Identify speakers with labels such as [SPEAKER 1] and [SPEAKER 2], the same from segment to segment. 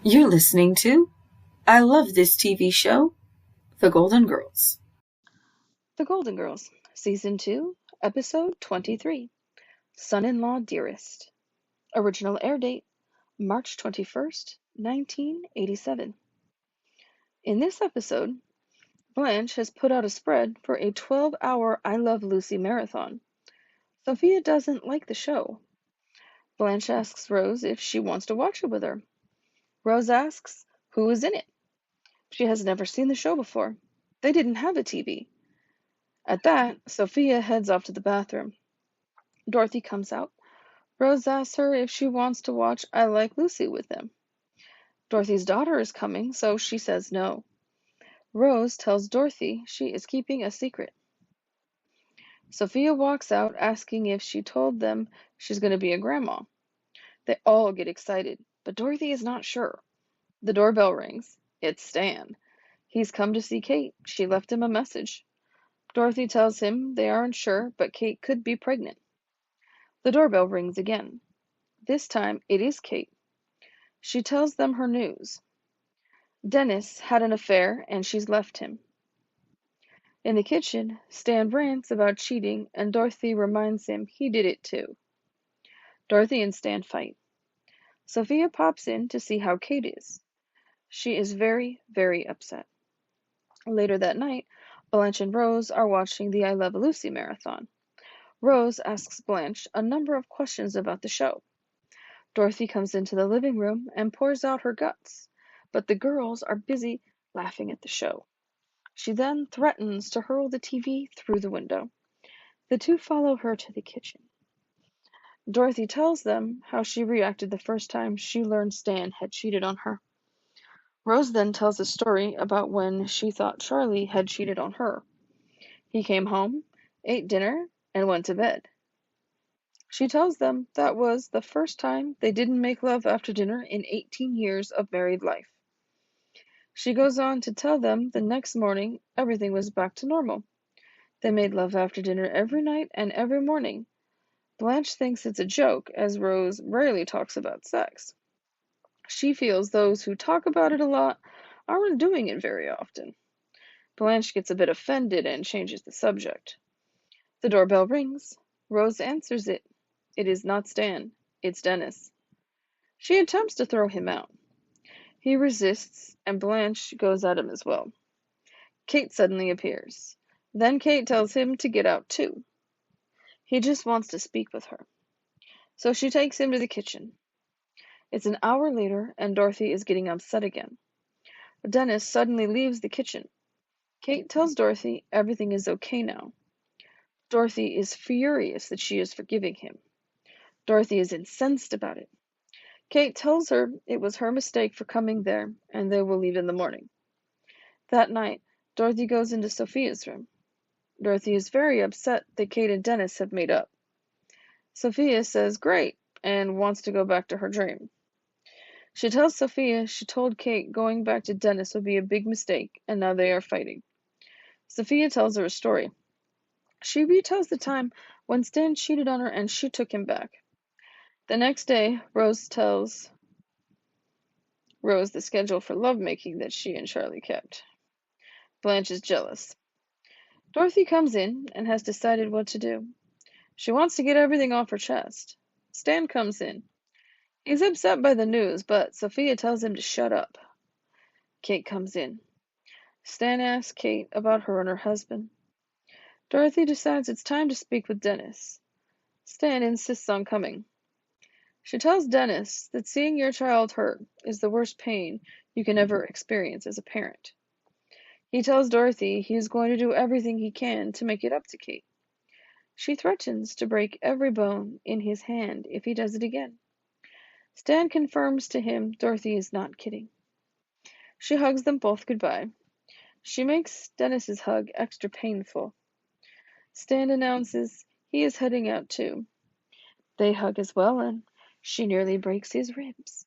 [SPEAKER 1] You're listening to I Love This TV Show, The Golden Girls.
[SPEAKER 2] The Golden Girls, Season 2, Episode 23, Son-in-Law Dearest. Original air date, March 21st, 1987. In this episode, Blanche has put out a spread for a 12-hour I Love Lucy marathon. Sophia doesn't like the show. Blanche asks Rose if she wants to watch it with her. Rose asks who is in it. She has never seen the show before. They didn't have a TV. At that, Sophia heads off to the bathroom. Dorothy comes out. Rose asks her if she wants to watch I Like Lucy with them. Dorothy's daughter is coming, so she says no. Rose tells Dorothy she is keeping a secret. Sophia walks out asking if she told them she's going to be a grandma. They all get excited, but Dorothy is not sure. The doorbell rings. It's Stan. He's come to see Kate. She left him a message. Dorothy tells him they aren't sure, but Kate could be pregnant. The doorbell rings again. This time it is Kate. She tells them her news. Dennis had an affair and she's left him. In the kitchen, Stan rants about cheating and Dorothy reminds him he did it too. Dorothy and Stan fight. Sophia pops in to see how Kate is. She is very, very upset. Later that night, Blanche and Rose are watching the I Love Lucy marathon. Rose asks Blanche a number of questions about the show. Dorothy comes into the living room and pours out her guts, but the girls are busy laughing at the show. She then threatens to hurl the TV through the window. The two follow her to the kitchen. Dorothy tells them how she reacted the first time she learned Stan had cheated on her. Rose then tells a story about when she thought Charlie had cheated on her. He came home, ate dinner, and went to bed. She tells them that was the first time they didn't make love after dinner in 18 years of married life. She goes on to tell them the next morning everything was back to normal. They made love after dinner every night and every morning. Blanche thinks it's a joke, as Rose rarely talks about sex. She feels those who talk about it a lot aren't doing it very often. Blanche gets a bit offended and changes the subject. The doorbell rings. Rose answers it. It is not Stan. It's Dennis. She attempts to throw him out. He resists, and Blanche goes at him as well. Kate suddenly appears. Then Kate tells him to get out too. He just wants to speak with her. So she takes him to the kitchen. It's an hour later, and Dorothy is getting upset again. Dennis suddenly leaves the kitchen. Kate tells Dorothy everything is okay now. Dorothy is furious that she is forgiving him. Dorothy is incensed about it. Kate tells her it was her mistake for coming there, and they will leave in the morning. That night, Dorothy goes into Sophia's room. Dorothy is very upset that Kate and Dennis have made up. Sophia says great, and wants to go back to her dream. She tells Sophia she told Kate going back to Dennis would be a big mistake, and now they are fighting. Sophia tells her a story. She retells the time when Stan cheated on her and she took him back. The next day, Rose tells Rose the schedule for lovemaking that she and Charlie kept. Blanche is jealous. Dorothy comes in and has decided what to do. She wants to get everything off her chest. Stan comes in. He's upset by the news, but Sophia tells him to shut up. Kate comes in. Stan asks Kate about her and her husband. Dorothy decides it's time to speak with Dennis. Stan insists on coming. She tells Dennis that seeing your child hurt is the worst pain you can ever experience as a parent. He tells Dorothy he is going to do everything he can to make it up to Kate. She threatens to break every bone in his hand if he does it again. Stan confirms to him Dorothy is not kidding. She hugs them both goodbye. She makes Dennis's hug extra painful. Stan announces he is heading out too. They hug as well, and she nearly breaks his ribs.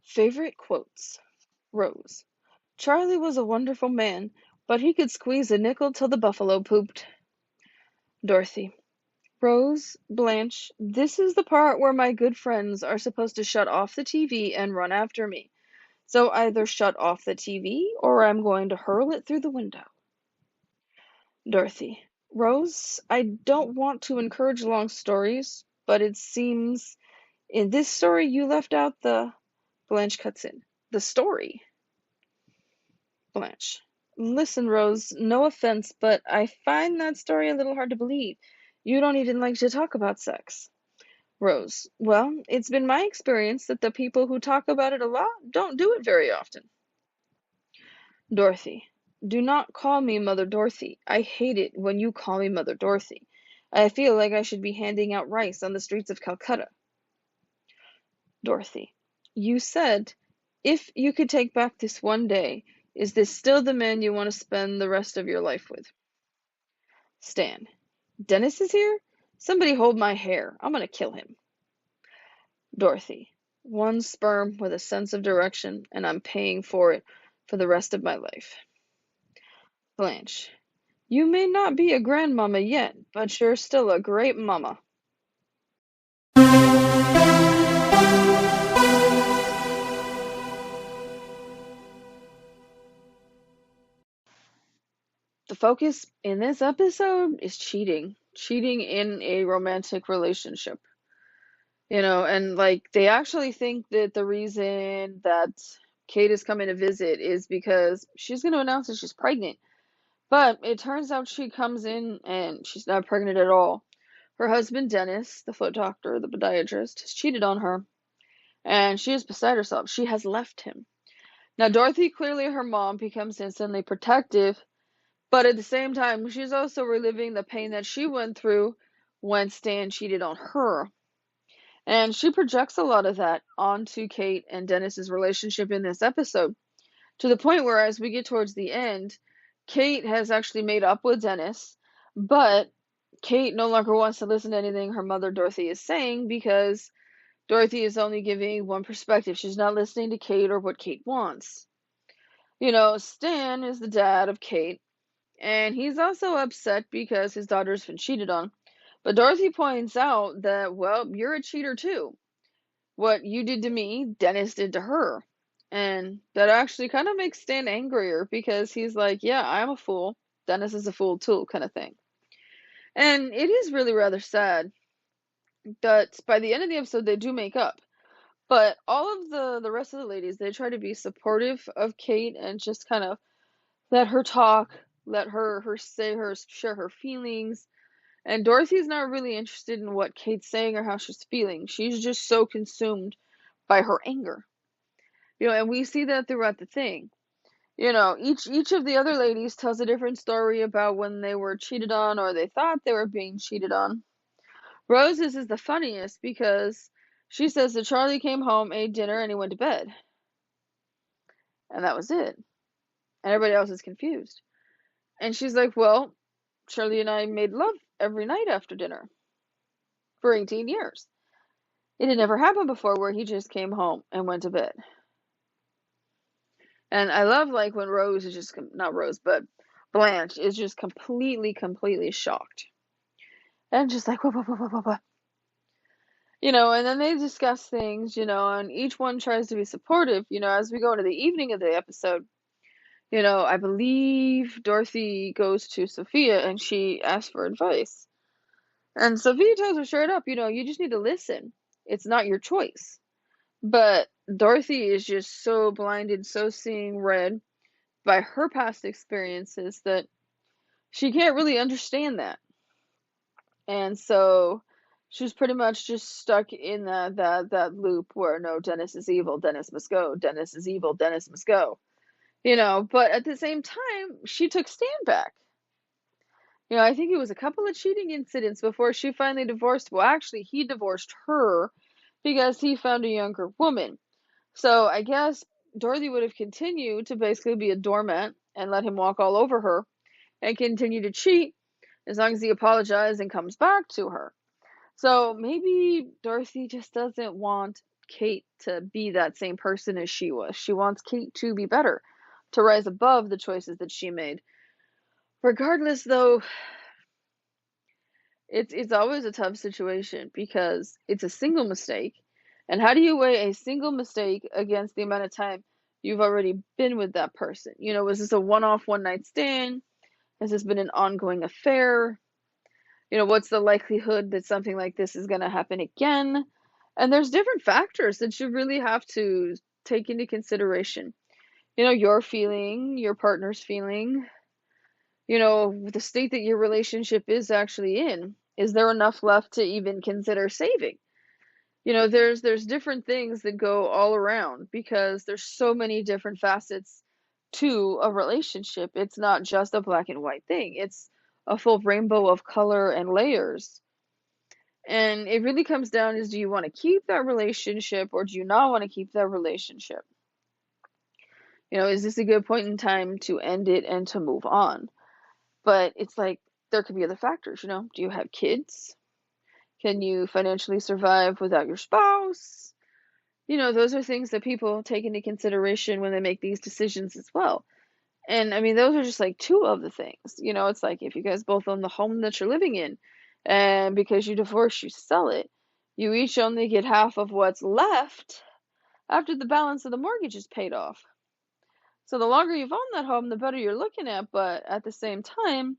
[SPEAKER 2] Favorite quotes. Rose. Charlie was a wonderful man, but he could squeeze a nickel till the buffalo pooped. Dorothy. Rose, Blanche, this is the part where my good friends are supposed to shut off the TV and run after me. So either shut off the TV or I'm going to hurl it through the window. Dorothy, Rose, I don't want to encourage long stories, but it seems in this story you left out the... Blanche cuts in. The story. Blanche, listen, Rose, no offense, but I find that story a little hard to believe. You don't even like to talk about sex. Rose, well, it's been my experience that the people who talk about it a lot don't do it very often. Dorothy, do not call me Mother Dorothy. I hate it when you call me Mother Dorothy. I feel like I should be handing out rice on the streets of Calcutta. Dorothy, you said, if you could take back this one day, is this still the man you want to spend the rest of your life with? Stan, Dennis is here? Somebody hold my hair. I'm going to kill him. Dorothy, one sperm with a sense of direction, and I'm paying for it for the rest of my life. Blanche, you may not be a grandmama yet, but you're still a great mama. The focus in this episode is cheating. Cheating in a romantic relationship. And like they actually think that the reason that Kate is coming to visit is because she's going to announce that she's pregnant. But it turns out she comes in and she's not pregnant at all. Her husband, Dennis, the foot doctor, the podiatrist, has cheated on her. And she is beside herself. She has left him. Now, Dorothy, clearly her mom, becomes instantly protective. But at the same time, she's also reliving the pain that she went through when Stan cheated on her. And she projects a lot of that onto Kate and Dennis's relationship in this episode, to the point where as we get towards the end, Kate has actually made up with Dennis, but Kate no longer wants to listen to anything her mother Dorothy is saying because Dorothy is only giving one perspective. She's not listening to Kate or what Kate wants. Stan is the dad of Kate, and he's also upset because his daughter's been cheated on. But Dorothy points out that, well, you're a cheater too. What you did to me, Dennis did to her. And that actually kind of makes Stan angrier because he's like, yeah, I'm a fool. Dennis is a fool too, kind of thing. And it is really rather sad that by the end of the episode, they do make up. But all of the rest of the ladies, they try to be supportive of Kate and just kind of let her talk, let her share her feelings. And Dorothy's not really interested in what Kate's saying or how she's feeling. She's just so consumed by her anger. And we see that throughout the thing. Each of the other ladies tells a different story about when they were cheated on or they thought they were being cheated on. Rose's is the funniest because she says that Charlie came home, ate dinner, and he went to bed. And that was it. And everybody else is confused. And she's like, well, Charlie and I made love every night after dinner for 18 years. It had never happened before where he just came home and went to bed. And I love like when Rose is just, not Rose, but Blanche is just completely shocked. And just like, what? And then they discuss things, and each one tries to be supportive, as we go into the evening of the episode. I believe Dorothy goes to Sophia and she asks for advice. And Sophia tells her straight up, you just need to listen. It's not your choice. But Dorothy is just so blinded, so seeing red by her past experiences that she can't really understand that. And so she's pretty much just stuck in that loop where no, Dennis is evil, Dennis must go, Dennis is evil, Dennis must go. But at the same time, she took Stan back. I think it was a couple of cheating incidents before she finally divorced. Well, actually, he divorced her because he found a younger woman. So I guess Dorothy would have continued to basically be a doormat and let him walk all over her and continue to cheat as long as he apologizes and comes back to her. So maybe Dorothy just doesn't want Kate to be that same person as she was. She wants Kate to be better, to rise above the choices that she made. Regardless, though, It's always a tough situation because it's a single mistake. And how do you weigh a single mistake against the amount of time you've already been with that person? Was this a one-off one night stand? Has this been an ongoing affair? What's the likelihood that something like this is going to happen again? And there's different factors that you really have to take into consideration. Your feeling, your partner's feeling, the state that your relationship is actually in. Is there enough left to even consider saving? There's different things that go all around because there's so many different facets to a relationship. It's not just a black and white thing. It's a full rainbow of color and layers. And it really comes down is, do you want to keep that relationship or do you not want to keep that relationship? Is this a good point in time to end it and to move on? But it's like there could be other factors, Do you have kids? Can you financially survive without your spouse? Those are things that people take into consideration when they make these decisions as well. And I mean, those are just like two of the things. It's like if you guys both own the home that you're living in, and because you divorce, you sell it, you each only get half of what's left after the balance of the mortgage is paid off. So the longer you've owned that home, the better you're looking at, but at the same time,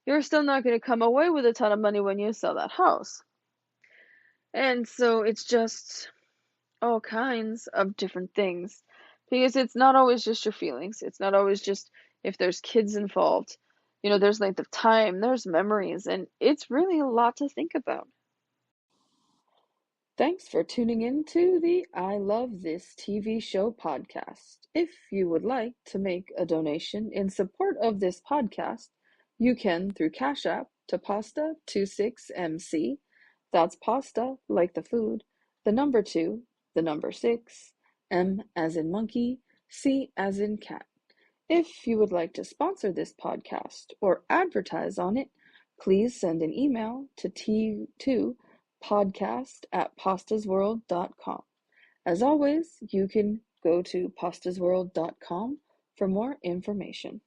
[SPEAKER 2] you're still not going to come away with a ton of money when you sell that house. And so it's just all kinds of different things because it's not always just your feelings. It's not always just if there's kids involved. There's length of time, there's memories, and it's really a lot to think about.
[SPEAKER 1] Thanks for tuning in to the I Love This TV Show podcast. If you would like to make a donation in support of this podcast, you can through Cash App to Pasta26MC. That's pasta like the food, the number 2, the number 6, M as in monkey, C as in cat. If you would like to sponsor this podcast or advertise on it, please send an email to podcast@pastasworld.com. As always, you can go to pastasworld.com for more information.